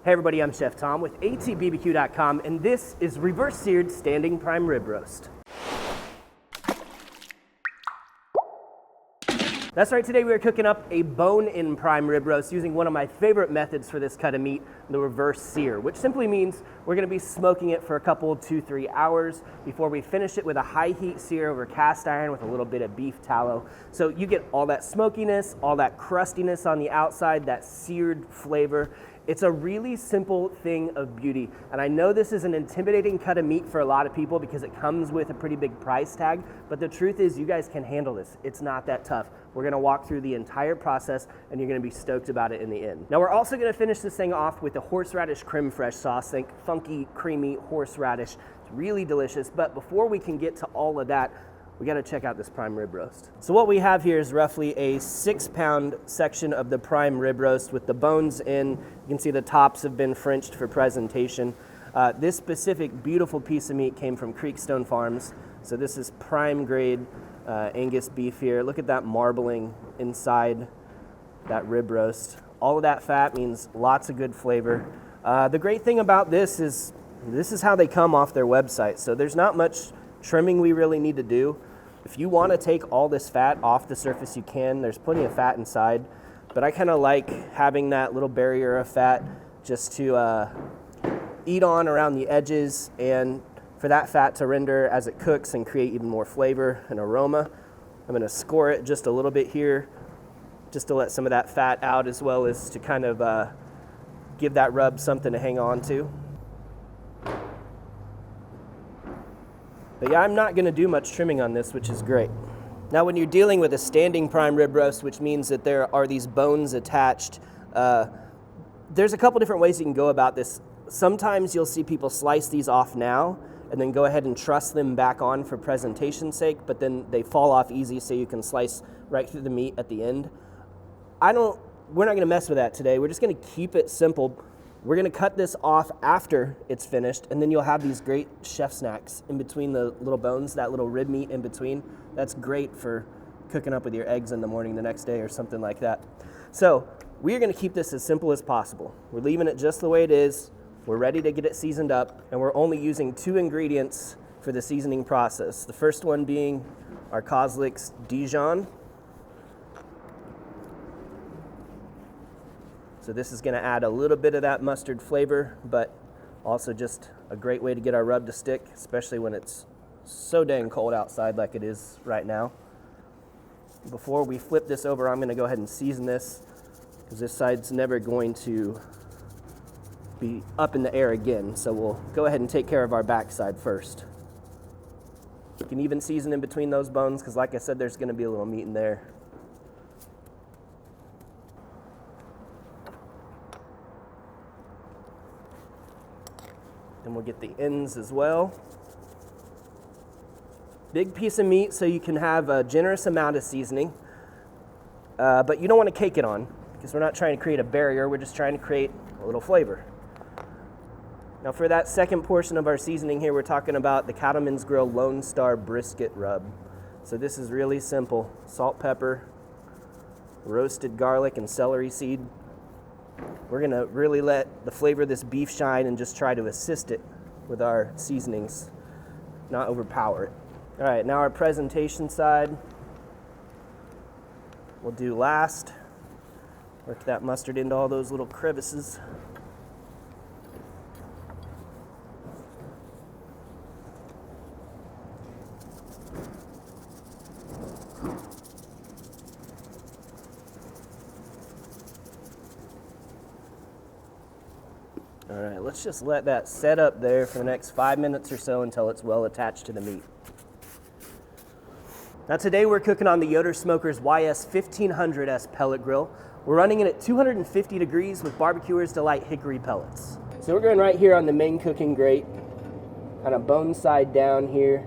Hey everybody, I'm Chef Tom with allthingsbbq.com, and this is reverse seared standing prime rib roast. That's right, today we are cooking up a bone-in prime rib roast using one of my favorite methods for this cut of meat, the reverse sear, which simply means we're gonna be smoking it for a couple, 2-3 hours before we finish it with a high heat sear over cast iron with a little bit of beef tallow. So you get all that smokiness, all that crustiness on the outside, that seared flavor. It's a really simple thing of beauty. And I know this is an intimidating cut of meat for a lot of people because it comes with a pretty big price tag, but the truth is you guys can handle this. It's not that tough. We're gonna walk through the entire process and you're gonna be stoked about it in the end. Now we're also gonna finish this thing off with the horseradish creme fraiche sauce. Think funky, creamy horseradish. It's really delicious, but before we can get to all of that, we gotta check out this prime rib roast. So what we have here is roughly a 6-pound section of the prime rib roast with the bones in. You can see the tops have been Frenched for presentation. This specific beautiful piece of meat came from Creekstone Farms. So this is prime grade Angus beef here. Look at that marbling inside that rib roast. All of that fat means lots of good flavor. The great thing about this is how they come off their website. So there's not much trimming we really need to do. If you want to take all this fat off the surface, you can. There's plenty of fat inside, but I kind of like having that little barrier of fat just to eat on around the edges and for that fat to render as it cooks and create even more flavor and aroma. I'm going to score it just a little bit here just to let some of that fat out as well as to kind of give that rub something to hang on to. But yeah, I'm not going to do much trimming on this, which is great. Now, when you're dealing with a standing prime rib roast, which means that there are these bones attached, there's a couple different ways you can go about this. Sometimes you'll see people slice these off now and then go ahead and truss them back on for presentation's sake, but then they fall off easy so you can slice right through the meat at the end. We're not going to mess with that today. We're just going to keep it simple. We're gonna cut this off after it's finished, and then you'll have these great chef snacks in between the little bones, that little rib meat in between. That's great for cooking up with your eggs in the morning the next day or something like that. So we're gonna keep this as simple as possible. We're leaving it just the way it is. We're ready to get it seasoned up, and we're only using 2 ingredients for the seasoning process. The first one being our Kozlik's Dijon. So this is gonna add a little bit of that mustard flavor, but also just a great way to get our rub to stick, especially when it's so dang cold outside like it is right now. Before we flip this over, I'm gonna go ahead and season this because this side's never going to be up in the air again. So we'll go ahead and take care of our backside first. You can even season in between those bones because like I said, there's gonna be a little meat in there. And we'll get the ends as well. Big piece of meat so you can have a generous amount of seasoning, but you don't want to cake it on because we're not trying to create a barrier, we're just trying to create a little flavor. Now for that second portion of our seasoning here, we're talking about the Cattleman's Grill Lone Star Brisket Rub. So this is really simple. Salt, pepper, roasted garlic, and celery seed. We're gonna really let the flavor of this beef shine and just try to assist it with our seasonings, not overpower it. All right, now our presentation side, we'll do last. Work that mustard into all those little crevices. All right, let's just let that set up there for the next 5 minutes or so until it's well attached to the meat. Now today we're cooking on the Yoder Smoker's YS 1500S pellet grill. We're running it at 250 degrees with Barbecuer's Delight hickory pellets. So we're going right here on the main cooking grate, kind of bone side down here.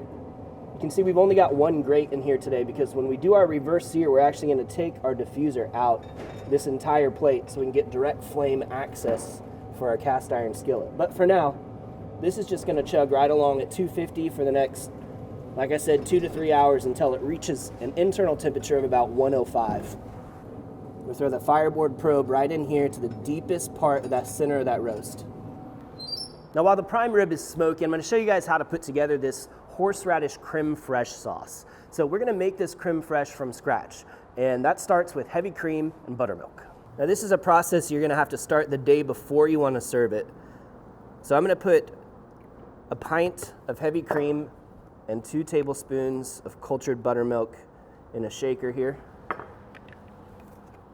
You can see we've only got 1 grate in here today because when we do our reverse sear, we're actually going to take our diffuser out this entire plate so we can get direct flame access for our cast iron skillet. But for now, this is just going to chug right along at 250 for the next, like I said, 2 to 3 hours until it reaches an internal temperature of about 105. We throw the fireboard probe right in here to the deepest part of that center of that roast. Now while the prime rib is smoky, I'm going to show you guys how to put together this horseradish creme fraiche sauce. So we're going to make this creme fraiche from scratch, and that starts with heavy cream and buttermilk. Now this is a process you're going to have to start the day before you want to serve it. So I'm going to put a pint of heavy cream and 2 tablespoons of cultured buttermilk in a shaker here.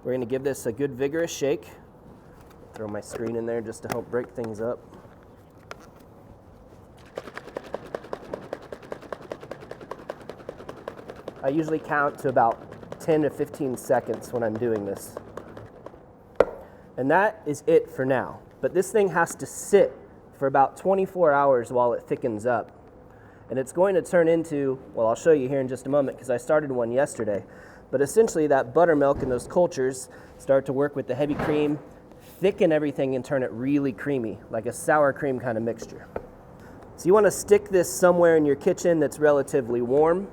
We're going to give this a good vigorous shake. Throw my screen in there just to help break things up. I usually count to about 10 to 15 seconds when I'm doing this. And that is it for now. But this thing has to sit for about 24 hours while it thickens up. And it's going to turn into, well, I'll show you here in just a moment because I started one yesterday. But essentially that buttermilk and those cultures start to work with the heavy cream, thicken everything and turn it really creamy, like a sour cream kind of mixture. So you want to stick this somewhere in your kitchen that's relatively warm.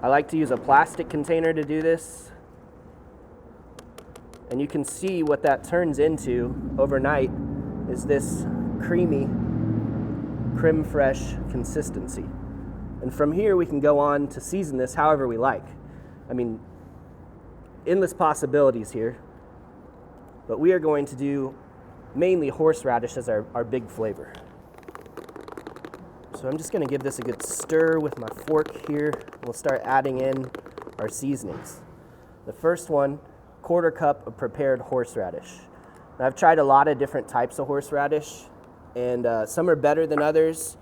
I like to use a plastic container to do this. And you can see what that turns into overnight is this creamy creme fraiche consistency. And from here we can go on to season this however we like. I mean, endless possibilities here. But we are going to do mainly horseradish as our big flavor. So I'm just going to give this a good stir with my fork here. We'll start adding in our seasonings. The first one, 1/4 cup of prepared horseradish. Now, I've tried a lot of different types of horseradish, and some are better than others.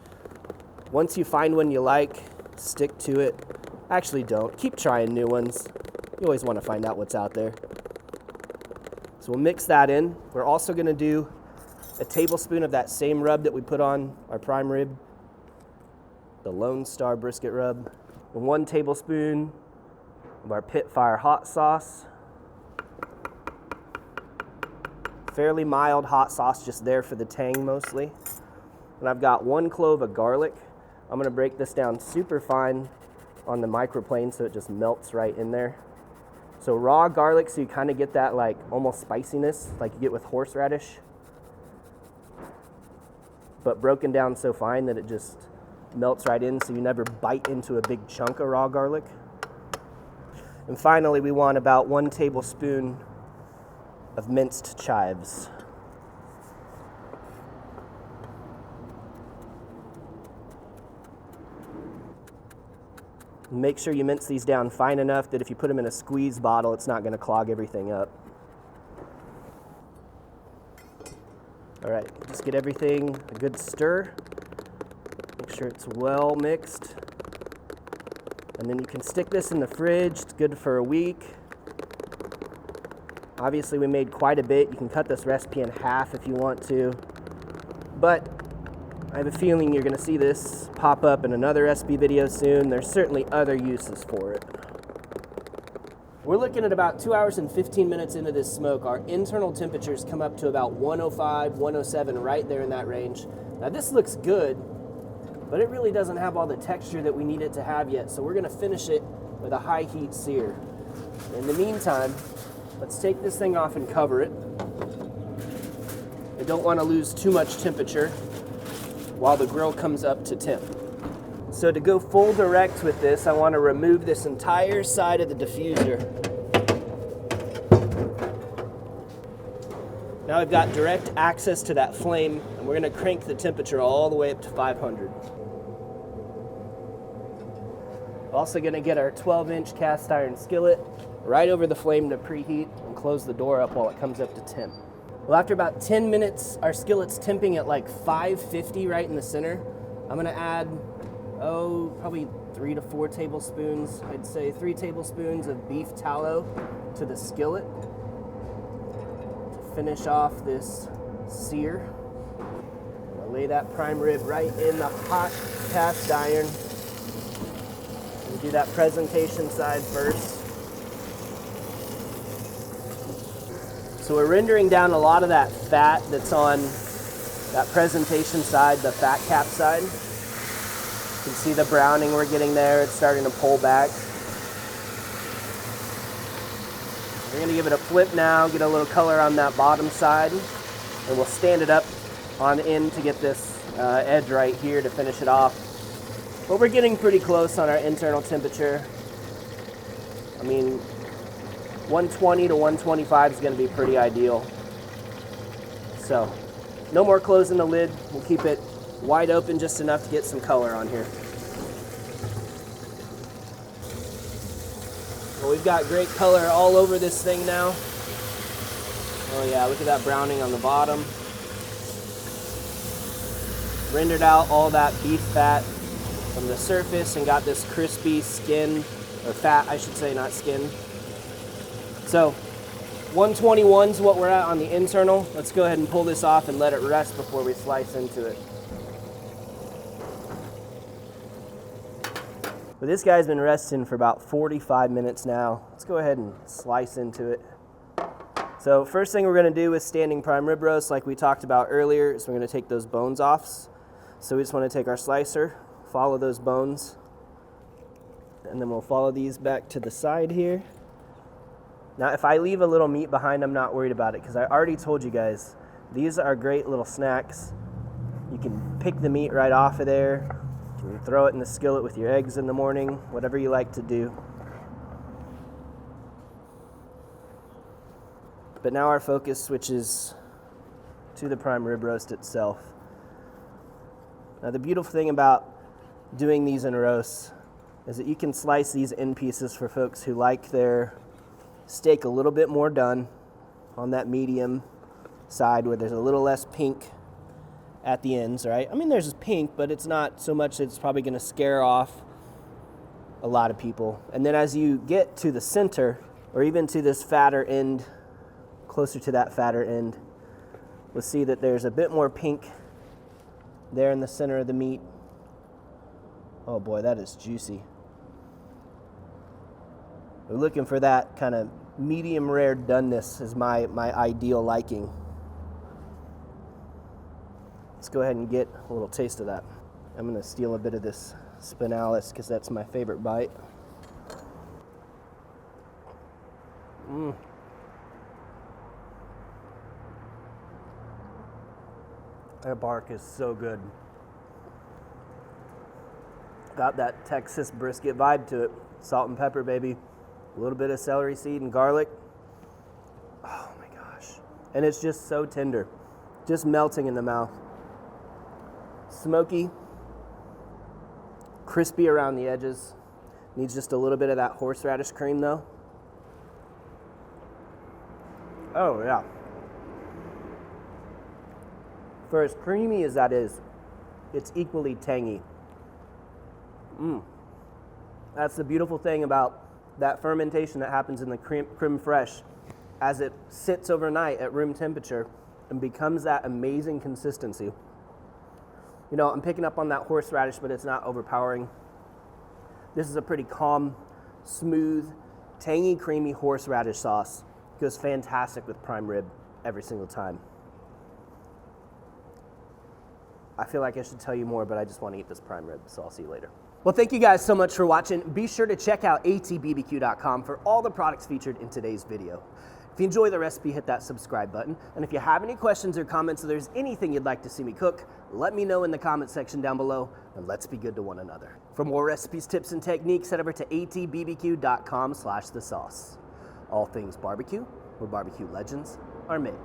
Once you find one you like, stick to it. Actually don't. Keep trying new ones. You always want to find out what's out there. So we'll mix that in. We're also going to do a tablespoon of that same rub that we put on our prime rib, the Lone Star brisket rub, and 1 tablespoon of our pit fire hot sauce. Fairly mild hot sauce, just there for the tang mostly. And I've got 1 clove of garlic. I'm going to break this down super fine on the microplane so it just melts right in there. So raw garlic, so you kind of get that like almost spiciness like you get with horseradish, but broken down so fine that it just melts right in so you never bite into a big chunk of raw garlic. And finally, we want about 1 tablespoon of minced chives. Make sure you mince these down fine enough that if you put them in a squeeze bottle, it's not going to clog everything up. All right, just get everything a good stir. Make sure it's well mixed. And then you can stick this in the fridge. It's good for a week. Obviously, we made quite a bit. You can cut this recipe in half if you want to. But I have a feeling you're going to see this pop up in another recipe video soon. There's certainly other uses for it. We're looking at about 2 hours and 15 minutes into this smoke. Our internal temperatures come up to about 105, 107, right there in that range. Now this looks good, but it really doesn't have all the texture that we need it to have yet, so we're going to finish it with a high heat sear. In the meantime, let's take this thing off and cover it. I don't want to lose too much temperature while the grill comes up to temp. So to go full direct with this, I want to remove this entire side of the diffuser. Now I've got direct access to that flame, and we're going to crank the temperature all the way up to 500. Also going to get our 12-inch cast iron skillet right over the flame to preheat and close the door up while it comes up to temp. Well, after about 10 minutes, our skillet's temping at like 550 right in the center. I'm going to add, probably 3 to 4 tablespoons. I'd say 3 tablespoons of beef tallow to the skillet to finish off this sear. I'll lay that prime rib right in the hot cast iron. We'll do that presentation side first. So we're rendering down a lot of that fat that's on that presentation side, the fat cap side. You can see the browning we're getting there. It's starting to pull back. We're gonna give it a flip now, get a little color on that bottom side, and we'll stand it up on end to get this edge right here to finish it off. But we're getting pretty close on our internal temperature. I mean, 120 to 125 is gonna be pretty ideal. So, no more closing the lid. We'll keep it wide open just enough to get some color on here. Well, we've got great color all over this thing now. Oh yeah, look at that browning on the bottom. Rendered out all that beef fat from the surface and got this crispy skin, or fat I should say, not skin. So 121 is what we're at on the internal. Let's go ahead and pull this off and let it rest before we slice into it. But this guy's been resting for about 45 minutes now. Let's go ahead and slice into it. So first thing we're gonna do with standing prime rib roast, like we talked about earlier, is we're gonna take those bones off. So we just wanna take our slicer, follow those bones, and then we'll follow these back to the side here. Now if I leave a little meat behind, I'm not worried about it, because I already told you guys, these are great little snacks. You can pick the meat right off of there. You can throw it in the skillet with your eggs in the morning, whatever you like to do. But now our focus switches to the prime rib roast itself. Now the beautiful thing about doing these in roasts is that you can slice these in pieces for folks who like their steak a little bit more done on that medium side where there's a little less pink at the ends, right? I mean, there's pink, but it's not so much that it's probably gonna scare off a lot of people. And then as you get to the center, or even to this fatter end, closer to that fatter end, we'll see that there's a bit more pink there in the center of the meat. Oh boy, that is juicy. We're looking for that kind of medium rare doneness is my ideal liking. Let's go ahead and get a little taste of that. I'm gonna steal a bit of this spinalis because that's my favorite bite. That bark is so good. Got that Texas brisket vibe to it. Salt and pepper, baby. A little bit of celery seed and garlic. Oh my gosh. And it's just so tender. Just melting in the mouth. Smoky. Crispy around the edges. Needs just a little bit of that horseradish cream though. Oh yeah. For as creamy as that is, it's equally tangy. That's the beautiful thing about that fermentation that happens in the creme fraiche. As it sits overnight at room temperature and becomes that amazing consistency. You know, I'm picking up on that horseradish, but it's not overpowering. This is a pretty calm, smooth, tangy, creamy horseradish sauce. It goes fantastic with prime rib every single time. I feel like I should tell you more, but I just want to eat this prime rib, so I'll see you later. Well, thank you guys so much for watching. Be sure to check out allthingsbbq.com for all the products featured in today's video. If you enjoy the recipe, hit that subscribe button. And if you have any questions or comments, or there's anything you'd like to see me cook, let me know in the comment section down below, and let's be good to one another. For more recipes, tips, and techniques, head over to allthingsbbq.com/thesauce. All things barbecue, where barbecue legends are made.